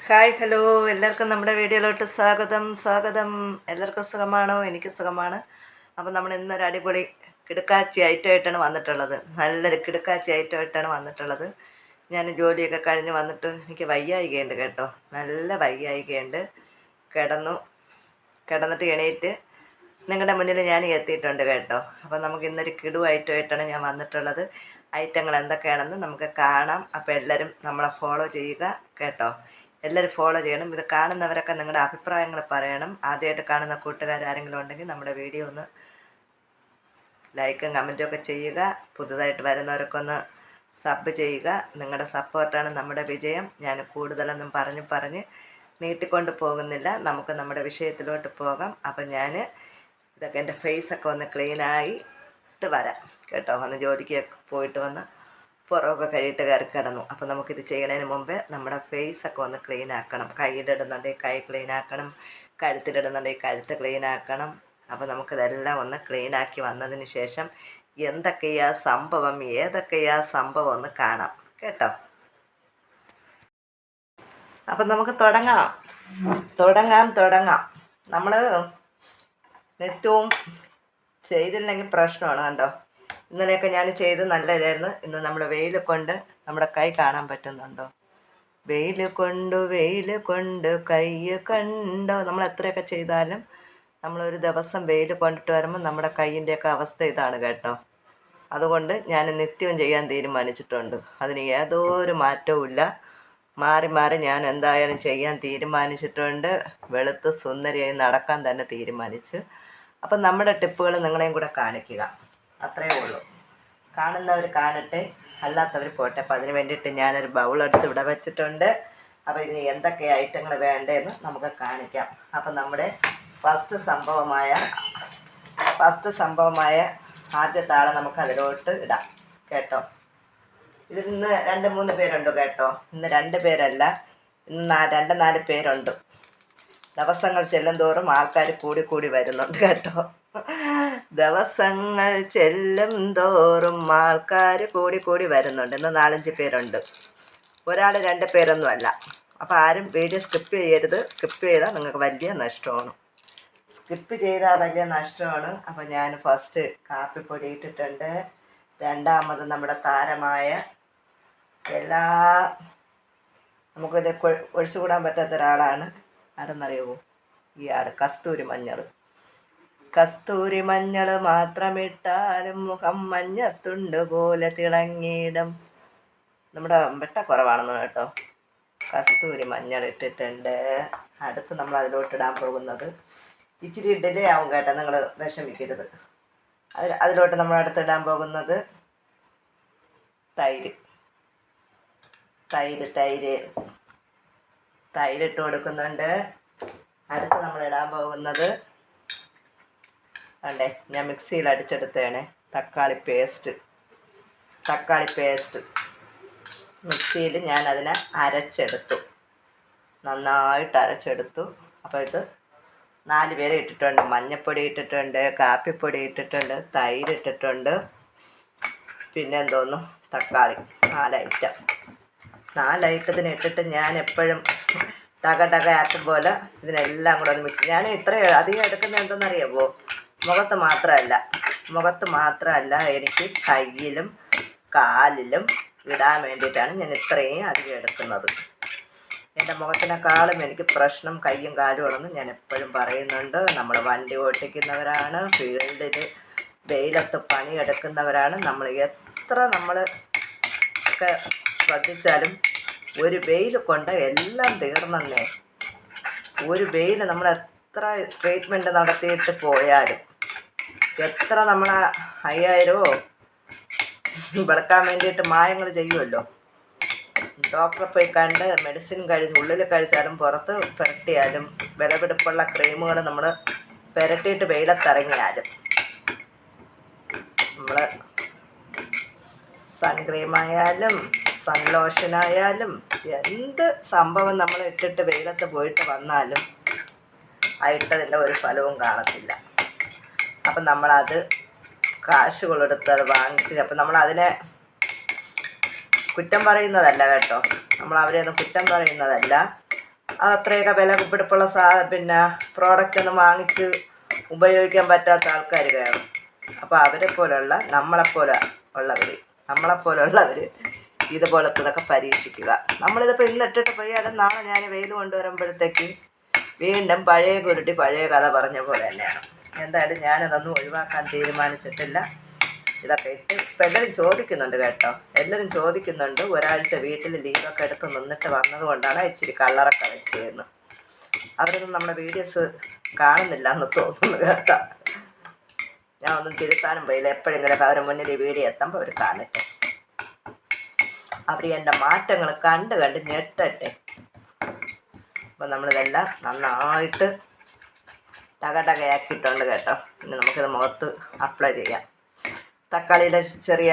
Hi hello, എല്ലാവർക്കും നമ്മുടെ വീഡിയോയിലോട്ട് സ്വാഗതം. എല്ലാവർക്കും സുഖമാണോ? എനിക്ക് സുഖമാണ്. അപ്പോൾ നമ്മൾ ഇന്നൊരു അടിപൊളി കിടുക്കാച്ചി ഐറ്റമായിട്ടാണ് വന്നിട്ടുള്ളത്. നല്ലൊരു കിടുക്കാച്ചി ഐറ്റമായിട്ടാണ് വന്നിട്ടുള്ളത്. ഞാൻ ജോലിയൊക്കെ കഴിഞ്ഞ് വന്നിട്ട് എനിക്ക് വയ്യായികയുണ്ട് കേട്ടോ, നല്ല വയ്യായികയുണ്ട്. കിടന്നിട്ട് എണീറ്റ് നിങ്ങളുടെ മുന്നിൽ ഞാൻ എത്തിയിട്ടുണ്ട് കേട്ടോ. അപ്പോൾ നമുക്ക് ഇന്നൊരു കിടു ഐറ്റമായിട്ടാണ് ഞാൻ വന്നിട്ടുള്ളത്. ഐറ്റങ്ങൾ എന്തൊക്കെയാണെന്ന് നമുക്ക് കാണാം. അപ്പോൾ എല്ലാവരും നമ്മളെ ഫോളോ ചെയ്യുക കേട്ടോ. എല്ലാവരും ഫോളോ ചെയ്യണം. ഇത് കാണുന്നവരൊക്കെ നിങ്ങളുടെ അഭിപ്രായങ്ങൾ പറയണം. ആദ്യമായിട്ട് കാണുന്ന കൂട്ടുകാരെങ്കിലും ഉണ്ടെങ്കിൽ നമ്മുടെ വീഡിയോ ഒന്ന് ലൈക്കും കമൻറ്റും ഒക്കെ ചെയ്യുക. പുതുതായിട്ട് വരുന്നവരൊക്കെ ഒന്ന് സബ് ചെയ്യുക. നിങ്ങളുടെ സപ്പോർട്ടാണ് നമ്മുടെ വിജയം. ഞാൻ കൂടുതലൊന്നും പറഞ്ഞ് നീട്ടിക്കൊണ്ട് പോകുന്നില്ല. നമുക്ക് നമ്മുടെ വിഷയത്തിലോട്ട് പോകാം. അപ്പം ഞാൻ ഇതൊക്കെ എൻ്റെ ഫേസൊക്കെ ഒന്ന് ക്ലീനായിട്ട് വരാം കേട്ടോ. വന്ന് ജോലിക്ക് പോയിട്ട് വന്ന് പുറമൊക്കെ കഴിയിട്ട് കയറി കിടന്നു. അപ്പോൾ നമുക്കിത് ചെയ്യുന്നതിന് മുമ്പേ നമ്മുടെ ഫേസൊക്കെ ഒന്ന് ക്ലീൻ ആക്കണം. കയ്യിലിടുന്നുണ്ടെങ്കിൽ കൈ ക്ലീൻ ആക്കണം, കഴുത്തിലിടുന്നുണ്ടെങ്കിൽ കഴുത്ത് ക്ലീൻ ആക്കണം. അപ്പോൾ നമുക്കിതെല്ലാം ഒന്ന് ക്ലീനാക്കി വന്നതിന് ശേഷം ഏതൊക്കെയാ സംഭവം ഒന്ന് കാണാം കേട്ടോ. അപ്പം നമുക്ക് തുടങ്ങാം. നമ്മൾ നിത്യവും ചെയ്തില്ലെങ്കിൽ പ്രശ്നമാണ് കണ്ടോ. ഇന്നലെയൊക്കെ ഞാൻ ചെയ്ത് നല്ല ഇതായിരുന്നു. ഇന്ന് നമ്മുടെ വെയിൽ കൊണ്ട് നമ്മുടെ കൈ കാണാൻ പറ്റുന്നുണ്ടോ? വെയിൽ കൊണ്ട് കൈ കണ്ടോ. നമ്മൾ എത്രയൊക്കെ ചെയ്താലും നമ്മളൊരു ദിവസം വെയിൽ കൊണ്ടിട്ട് വരുമ്പോൾ നമ്മുടെ കൈയിൻ്റെയൊക്കെ അവസ്ഥ ഇതാണ് കേട്ടോ. അതുകൊണ്ട് ഞാൻ നിത്യവും ചെയ്യാൻ തീരുമാനിച്ചിട്ടുണ്ട്. അതിന് യാതൊരു മാറ്റവും ഇല്ല. മാറി ഞാൻ എന്തായാലും ചെയ്യാൻ തീരുമാനിച്ചിട്ടുണ്ട്. വെളുത്ത് സുന്ദരിയായി നടക്കാൻ തന്നെ തീരുമാനിച്ചു. അപ്പം നമ്മുടെ ടിപ്പുകൾ നിങ്ങളെയും കൂടെ കാണിക്കുക, അത്രയേ ഉള്ളൂ. കാണുന്നവർ കാണട്ടെ, അല്ലാത്തവർ പോട്ടെ. അപ്പം അതിന് വേണ്ടിയിട്ട് ഞാനൊരു ബൗളെടുത്ത് ഇവിടെ വെച്ചിട്ടുണ്ട്. അപ്പോൾ ഇതിന് എന്തൊക്കെ ഐറ്റങ്ങൾ വേണ്ടതെന്ന് നമുക്ക് കാണിക്കാം. അപ്പം നമ്മുടെ ഫസ്റ്റ് സംഭവമായ ആദ്യത്തെ ആളെ നമുക്ക് അതിലോട്ട് ഇടാം കേട്ടോ. ഇതിൽ നിന്ന് 2-3 പേരുണ്ട് കേട്ടോ. ഇന്ന് 2 പേരല്ല, ഇന്ന് 2-4 പേരുണ്ട്. ദിവസങ്ങൾ ചെല്ലും തോറും ആൾക്കാർ കൂടി വരുന്നുണ്ട് കേട്ടോ. ദിവസങ്ങൾ ചെല്ലും തോറും ആൾക്കാർ കൂടി വരുന്നുണ്ട്. ഇന്ന് 4-5 പേരുണ്ട്. ഒരാൾ 2 പേരൊന്നും അല്ല. അപ്പോൾ ആരും വീഡിയോ സ്കിപ്പ് ചെയ്യരുത്. സ്കിപ്പ് ചെയ്താൽ നിങ്ങൾക്ക് വലിയ നഷ്ടമാണ്. അപ്പോൾ ഞാൻ ഫസ്റ്റ് കാപ്പിപ്പൊടി ഇട്ടിട്ടുണ്ട്. രണ്ടാമത് നമ്മുടെ താരമായ നമുക്കിത് ഒഴിച്ചുകൂടാൻ പറ്റാത്ത ഒരാളാണ്. ആരെന്നറിയുമോ? ഈ ആട് കസ്തൂരി മഞ്ഞൾ മാത്രമിട്ടാലും മുഖം മഞ്ഞത്തുണ്ട് പോലെ തിളങ്ങിയിടും. നമ്മുടെ വെട്ടക്കുറവാണെന്ന് കേട്ടോ. കസ്തൂരി മഞ്ഞൾ ഇട്ടിട്ടുണ്ട്. അടുത്ത് നമ്മൾ അതിലോട്ടിടാൻ പോകുന്നത് ഇച്ചിരി ഡിലേ ആവും കേട്ടോ, നിങ്ങൾ വിഷമിക്കരുത്. അതിലോട്ട് നമ്മൾ അടുത്തിടാൻ പോകുന്നത് തൈരിട്ട് കൊടുക്കുന്നുണ്ട്. അടുത്ത് നമ്മൾ ഇടാൻ പോകുന്നത് വേണ്ടേ, ഞാൻ മിക്സിയിൽ അടിച്ചെടുത്തതാണ് തക്കാളി പേസ്റ്റ്. മിക്സിയിൽ ഞാൻ അതിനെ നന്നായിട്ട് അരച്ചെടുത്തു. അപ്പോൾ ഇത് 4 പേരെ ഇട്ടിട്ടുണ്ട്. മഞ്ഞൾപ്പൊടി ഇട്ടിട്ടുണ്ട്, കാപ്പിപ്പൊടി ഇട്ടിട്ടുണ്ട്, തൈര് ഇട്ടിട്ടുണ്ട്, പിന്നെ എന്തോന്നു തക്കാളി. 4 ഐറ്റത്തിന് ഇട്ടിട്ട് ഞാൻ എപ്പോഴും ടക ആക്കും പോലെ ഇതിനെല്ലാം കൂടെ ഒന്ന് മിക്സ്. ഞാൻ ഇത്രയും അധികം എടുക്കുന്നത് എന്തെന്നറിയാമോ? മുഖത്ത് മാത്രമല്ല എനിക്ക് കയ്യിലും കാലിലും ഇടാൻ വേണ്ടിയിട്ടാണ് ഞാൻ ഇത്രയും അധികം എടുക്കുന്നത്. എൻ്റെ മുഖത്തിനേക്കാളും എനിക്ക് പ്രശ്നം കയ്യും കാലും ആണെന്ന് ഞാൻ എപ്പോഴും പറയുന്നുണ്ട്. നമ്മൾ വണ്ടി ഓട്ടിക്കുന്നവരാണ്, ഫീൽഡിൽ വെയിലത്ത് പണിയെടുക്കുന്നവരാണ്. നമ്മൾ എത്ര ഒക്കെ ശ്രദ്ധിച്ചാലും ഒരു വെയിൽ കൊണ്ട് എല്ലാം തീർന്നേ. ഒരു വെയിൽ നമ്മൾ എത്ര ട്രീറ്റ്മെൻറ്റ് നടത്തിയിട്ട് പോയാലും, എത്ര നമ്മൾ 5000 വെളുക്കാൻ വേണ്ടിയിട്ട് മായങ്ങൾ ചെയ്യുമല്ലോ. ഡോക്ടറെ പോയി കണ്ട് മെഡിസിൻ ഉള്ളിൽ കഴിച്ചാലും പുറത്ത് പുരട്ടിയാലും വിലപിടിപ്പുള്ള ക്രീമുകൾ നമ്മൾ പുരട്ടിയിട്ട് വെയിലത്തിറങ്ങിയാലും, നമ്മൾ സൺക്രീമായാലും സൺലോഷനായാലും എന്ത് സംഭവം നമ്മൾ ഇട്ടിട്ട് വെയിലത്ത് പോയിട്ട് വന്നാലും ഇട്ടതിൻ്റെ ഒരു ഫലവും കാണത്തില്ല. അപ്പം നമ്മളത് കാശ് കൊടുത്ത് അത് വാങ്ങിച്ച്, അപ്പം നമ്മളതിനെ കുറ്റം പറയുന്നതല്ല കേട്ടോ, നമ്മൾ അവരെ ഒന്നും കുറ്റം പറയുന്നതല്ല. അത്രയൊക്കെ വില പിടിപ്പുള്ള പിന്നെ പ്രോഡക്റ്റ് ഒന്നും വാങ്ങിച്ച് ഉപയോഗിക്കാൻ പറ്റാത്ത ആൾക്കാർ കാണും. അപ്പോൾ നമ്മളെപ്പോലുള്ളവർ ഇതുപോലത്തതൊക്കെ പരീക്ഷിക്കുക. നമ്മളിതിപ്പോൾ ഇന്ന് ഇട്ടിട്ട് പോയാലും നാളെ ഞാൻ വെയിൽ കൊണ്ടുവരുമ്പോഴത്തേക്ക് വീണ്ടും പഴയ കുരുട്ടി പഴയ കഥ പറഞ്ഞ പോലെ തന്നെയാണ്. എന്തായാലും ഞാനതൊന്നും ഒഴിവാക്കാൻ തീരുമാനിച്ചിട്ടില്ല. ഇതൊക്കെ ഇട്ട് ഇപ്പം എല്ലാവരും ചോദിക്കുന്നുണ്ട് കേട്ടോ, എല്ലാവരും ചോദിക്കുന്നുണ്ട്. ഒരാഴ്ച വീട്ടിൽ ലീവൊക്കെ എടുത്ത് നിന്നിട്ട് വന്നത് കൊണ്ടാണ് ഇച്ചിരി കളറൊക്കെ വെച്ചതെന്ന്. അവരൊന്നും നമ്മുടെ വീഡിയോസ് കാണുന്നില്ല എന്ന് തോന്നുന്നു കേട്ടോ. ഞാൻ ഒന്നും തിരുത്താനും പോയില്ല. എപ്പോഴെങ്കിലൊക്കെ അവരുടെ മുന്നിൽ ഈ വീഡിയോ എത്തുമ്പോൾ അവർ കാണട്ടെ, അവർ എൻ്റെ മാറ്റങ്ങൾ കണ്ട് ഞെട്ടട്ടെ. അപ്പം നമ്മളിതെല്ലാം നന്നായിട്ട് ടകടകയാക്കിയിട്ടുണ്ട് കേട്ടോ. പിന്നെ നമുക്കിത് മുഖത്ത് അപ്ലൈ ചെയ്യാം. തക്കാളിയിലെ ചെറിയ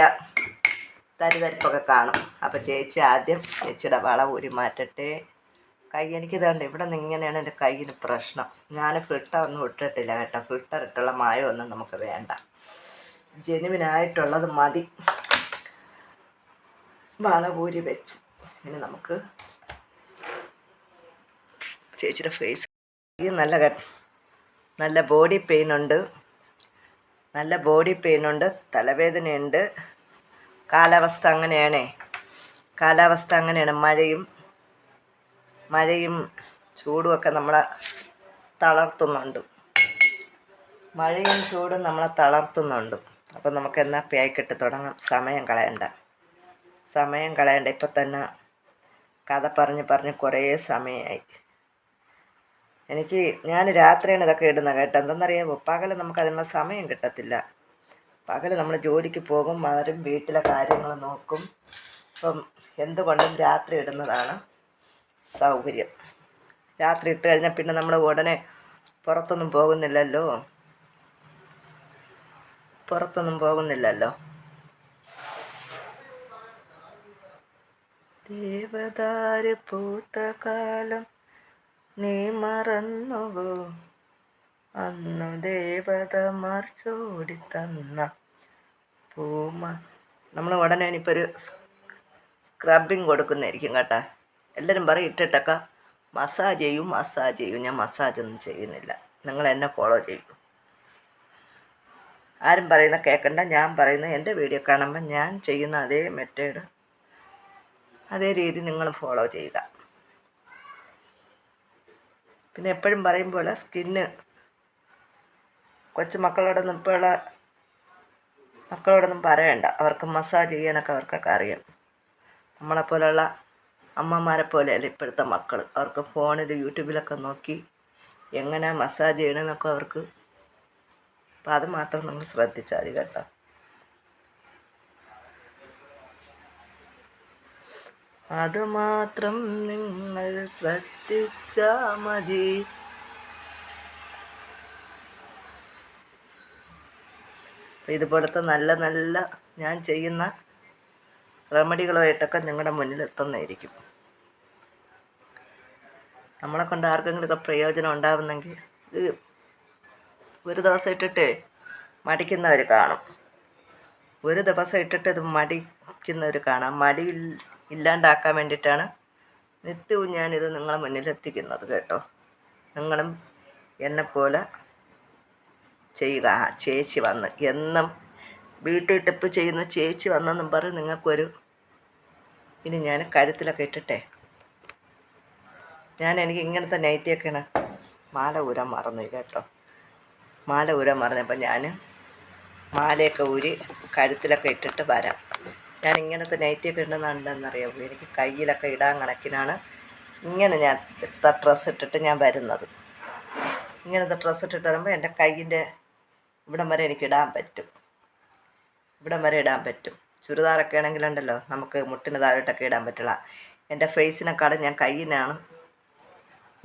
തരിതരിപ്പൊക്കെ കാണും. അപ്പോൾ ചേച്ചി ആദ്യം ചേച്ചിയുടെ വള ഊരി മാറ്റട്ടെ. എനിക്കിതുണ്ട് ഇവിടെ നിന്ന് ഇങ്ങനെയാണ് എൻ്റെ കയ്യിന് പ്രശ്നം. ഞാൻ ഫിൽട്ടറൊന്നും ഇട്ടിട്ടില്ല കേട്ടോ. ഫിൽട്ടർ ഇട്ടുള്ള മായമൊന്നും നമുക്ക് വേണ്ട, ജെനുവിനായിട്ടുള്ളത് മതി. വള ഊരി വെച്ചു. ഇനി നമുക്ക് ചേച്ചിയുടെ ഫേസ് നല്ല ബോഡി പെയിൻ ഉണ്ട്, തലവേദനയുണ്ട്. കാലാവസ്ഥ അങ്ങനെയാണ്. മഴയും ചൂടുമൊക്കെ നമ്മളെ തളർത്തുന്നുണ്ട്. അപ്പം നമുക്ക് എന്നാൽ പേക്കിട്ട് തുടങ്ങാം. സമയം കളയണ്ട. ഇപ്പം തന്നെ കഥ പറഞ്ഞ് കുറേ സമയമായി. ഞാൻ രാത്രിയാണ് ഇതൊക്കെ ഇടുന്നത് കേട്ടോ. എന്തെന്നറിയാമോ, പകൽ നമുക്കതിനുള്ള സമയം കിട്ടത്തില്ല. പകൽ നമ്മൾ ജോലിക്ക് പോകും, അവരും വീട്ടിലെ കാര്യങ്ങൾ നോക്കും. അപ്പം എന്തുകൊണ്ടും രാത്രി ഇടുന്നതാണ് സൗകര്യം. രാത്രി ഇട്ട് കഴിഞ്ഞാൽ പിന്നെ നമ്മൾ ഉടനെ പുറത്തൊന്നും പോകുന്നില്ലല്ലോ. ദേവദാരു പൂത്ത കാലം നീ മറന്നുവോ, അന്നു ദേവതമാർ ചൂടിത്തന്ന പൂമ. നമ്മൾ ഉടനെ ഇനിയിപ്പോൾ ഒരു സ്ക്രബിങ് കൊടുക്കുന്നതായിരിക്കും കേട്ടോ. എല്ലാവരും പറയും ഇട്ടിട്ടൊക്കെ മസാജ് ചെയ്യും. ഞാൻ മസാജൊന്നും ചെയ്യുന്നില്ല. നിങ്ങൾ എന്നെ ഫോളോ ചെയ്യൂ. ആരും പറയുന്ന കേൾക്കണ്ട. ഞാൻ പറയുന്ന എൻ്റെ വീഡിയോ കാണുമ്പോൾ ഞാൻ ചെയ്യുന്ന അതേ മെത്തേഡ്, അതേ രീതി നിങ്ങൾ ഫോളോ ചെയ്യുക. പിന്നെ എപ്പോഴും പറയും പോലെ സ്കിന്ന് മക്കളോടൊന്നും പറയണ്ട. അവർക്ക് മസാജ് ചെയ്യാനൊക്കെ അവർക്കൊക്കെ അറിയാം. നമ്മളെപ്പോലുള്ള അമ്മമാരെ പോലെയല്ല ഇപ്പോഴത്തെ മക്കൾ. അവർക്ക് ഫോണിൽ യൂട്യൂബിലൊക്കെ നോക്കി എങ്ങനെ മസാജ് ചെയ്യണമെന്നൊക്കെ അവർക്ക്. അപ്പം അത് മാത്രം നിങ്ങൾ ശ്രദ്ധിച്ചാൽ മതി കേട്ടോ. അതുമാത്രം നിങ്ങൾ ശ്രദ്ധിച്ചാൽ മതി. ഇതുപോലത്തെ നല്ല ഞാൻ ചെയ്യുന്ന റെമഡികളുമായിട്ടൊക്കെ നിങ്ങളുടെ മുന്നിൽ എത്തുന്നതായിരിക്കും. നമ്മളെ കൊണ്ട് ആർക്കെങ്കിലുമൊക്കെ പ്രയോജനം ഉണ്ടാവുന്നെങ്കിൽ ഇത് ഒരു ദിവസം ഇട്ടിട്ട് മടിക്കുന്നവർ കാണും. മടി ഇല്ലാണ്ടാക്കാൻ വേണ്ടിയിട്ടാണ് നിത്യവും ഞാനിത് നിങ്ങളെ മുന്നിൽ എത്തിക്കുന്നത് കേട്ടോ. നിങ്ങളും എന്നെപ്പോലെ ചെയ്യുക. ചേച്ചി വന്ന് എന്നും വീട്ടിൽ ടിപ്പ് ചെയ്യുന്ന ചേച്ചി വന്നെന്നും പറഞ്ഞ് നിങ്ങൾക്കൊരു. ഇനി ഞാൻ കഴുത്തിലൊക്കെ ഇട്ടിട്ടെ, എനിക്ക് ഇങ്ങനത്തെ നൈറ്റിയൊക്കെയാണ്. മാല ഊരാൻ മറന്നു കേട്ടോ. മറന്നപ്പോൾ ഞാൻ മാലയൊക്കെ ഊരി കഴുത്തിലൊക്കെ ഇട്ടിട്ട് വരാം. ഞാൻ ഇങ്ങനത്തെ നൈറ്റിയൊക്കെ ഇടുന്നുണ്ടെന്നറിയാമോ. എനിക്ക് കയ്യിലൊക്കെ ഇടാൻ കണക്കിനാണ് ഇങ്ങനെ ഞാൻ ഡ്രസ്സ് ഇട്ടിട്ട് ഞാൻ വരുന്നത്. ഇങ്ങനത്തെ ഡ്രസ്സ് ഇട്ടിട്ട് വരുമ്പോൾ എൻ്റെ കയ്യിൻ്റെ ഇവിടം വരെ എനിക്ക് ഇടാൻ പറ്റും. ചുരിദാറൊക്കെ ആണെങ്കിലുണ്ടല്ലോ നമുക്ക് മുട്ടിന് താഴോട്ടൊക്കെ ഇടാൻ പറ്റില്ല. എൻ്റെ ഫേസിനെക്കാളും ഞാൻ കയ്യിനാണ്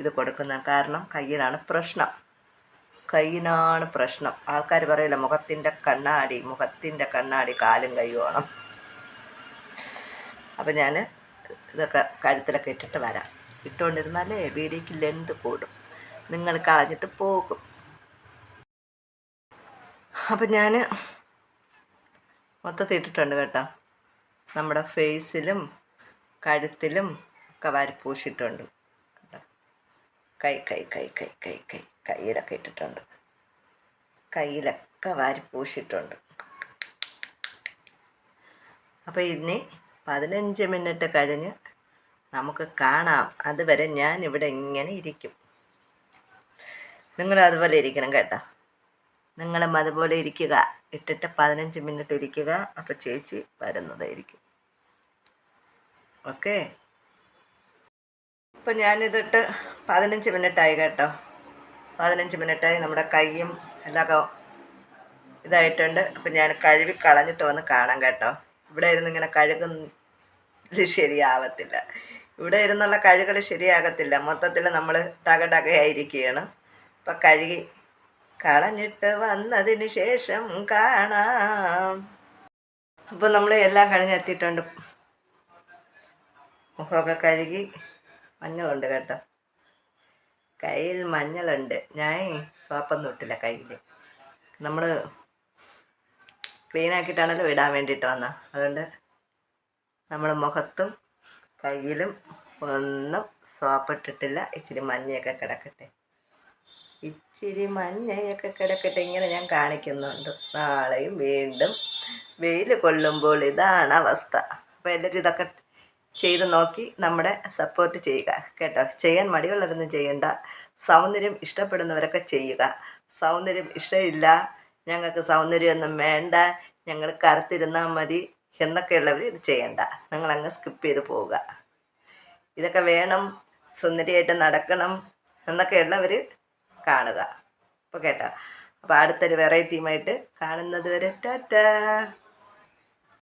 ഇത് കൊടുക്കുന്നത്. കാരണം കയ്യിനാണ് പ്രശ്നം. ആൾക്കാർ പറയില്ല മുഖത്തിൻ്റെ കണ്ണാടി കാലും കയ്യുമാണ്. അപ്പം ഞാൻ ഇതൊക്കെ കഴുത്തിലൊക്കെ ഇട്ടിട്ട് വരാം. ഇട്ടുകൊണ്ടിരുന്നാലേ വീഡിയോയ്ക്ക് ലെന്ത് കൂടും, നിങ്ങൾ കളഞ്ഞിട്ട് പോകും. അപ്പം ഞാൻ മൊത്തത്തിൽ ഇട്ടിട്ടുണ്ട് കേട്ടോ. നമ്മുടെ ഫേസിലും കഴുത്തിലും ഒക്കെ പൂശിയിട്ടുണ്ട് കേട്ടോ. കയ്യിലൊക്കെ ഇട്ടിട്ടുണ്ട്, കയ്യിലൊക്കെ വാരി പൂശിയിട്ടുണ്ട്. അപ്പോൾ ഇനി 15 മിനിറ്റ് കഴിഞ്ഞ് നമുക്ക് കാണാം. അതുവരെ ഞാൻ ഇവിടെ ഇങ്ങനെ ഇരിക്കും. നിങ്ങളും അതുപോലെ ഇരിക്കണം കേട്ടോ. നിങ്ങളും അതുപോലെ ഇരിക്കുക. ഇട്ടിട്ട് 15 മിനിറ്റ് ഇരിക്കുക. അപ്പോൾ ചേച്ചി വരുന്നതായിരിക്കും. ഓക്കെ. ഇപ്പം ഞാനിതിട്ട് 15 മിനിറ്റായി കേട്ടോ. 15 മിനിറ്റായി. നമ്മുടെ കൈയും എല്ലാം ഇതായിട്ടുണ്ട്. അപ്പം ഞാൻ കഴുകി കളഞ്ഞിട്ട് വന്ന് കാണാം കേട്ടോ. ഇവിടെ ഇരുന്ന് ഇങ്ങനെ കഴുകുന്നത് ശരിയാവത്തില്ല. ഇവിടെ ഇരുന്നുള്ള കഴുകൽ ശരിയാകത്തില്ല. മൊത്തത്തിൽ നമ്മൾ ടകടകയായിരിക്കുകയാണ്. അപ്പം കഴുകി കളഞ്ഞിട്ട് വന്നതിന് ശേഷം കാണാം. അപ്പോൾ നമ്മൾ എല്ലാം കഴിഞ്ഞെത്തിയിട്ടുണ്ട്. മുഖമൊക്കെ കഴുകി. മഞ്ഞളുണ്ട് കേട്ടോ, കയ്യിൽ മഞ്ഞളുണ്ട്. ഞാൻ സോപ്പൊന്നും ഇട്ടില്ല കയ്യിൽ. നമ്മൾ ക്ലീനാക്കിയിട്ടാണല്ലോ ഇടാൻ വേണ്ടിയിട്ട് വന്നത്. അതുകൊണ്ട് നമ്മൾ മുഖത്തും കയ്യിലും ഒന്നും സോപ്പിട്ടിട്ടില്ല. ഇച്ചിരി മഞ്ഞയൊക്കെ കിടക്കട്ടെ, ഇങ്ങനെ ഞാൻ കാണിക്കുന്നുണ്ട്. നാളെയും വീണ്ടും വെയിൽ കൊള്ളുമ്പോൾ ഇതാണ് അവസ്ഥ. അപ്പോൾ എല്ലാവരും ഇതൊക്കെ ചെയ്ത് നോക്കി നമ്മുടെ സപ്പോർട്ട് ചെയ്യുക കേട്ടോ. ചെയ്യാൻ മടിയുള്ളവരൊന്നും ചെയ്യണ്ട. സൗന്ദര്യം ഇഷ്ടപ്പെടുന്നവരൊക്കെ ചെയ്യുക. സൗന്ദര്യം ഇഷ്ടമില്ല, ഞങ്ങൾക്ക് സൗന്ദര്യമൊന്നും വേണ്ട, ഞങ്ങൾ കറുത്തിരുന്നാൽ മതി എന്നൊക്കെയുള്ളവർ ഇത് ചെയ്യണ്ട. നിങ്ങളങ്ങ് സ്കിപ്പ് ചെയ്ത് പോവുക. ഇതൊക്കെ വേണം, സുന്ദരിയായിട്ട് നടക്കണം എന്നൊക്കെയുള്ളവർ കാണുക. അപ്പോൾ കേട്ടോ. അപ്പോൾ അടുത്തൊരു വെറൈറ്റിയുമായിട്ട് കാണുന്നത് വരെ ടാറ്റാ.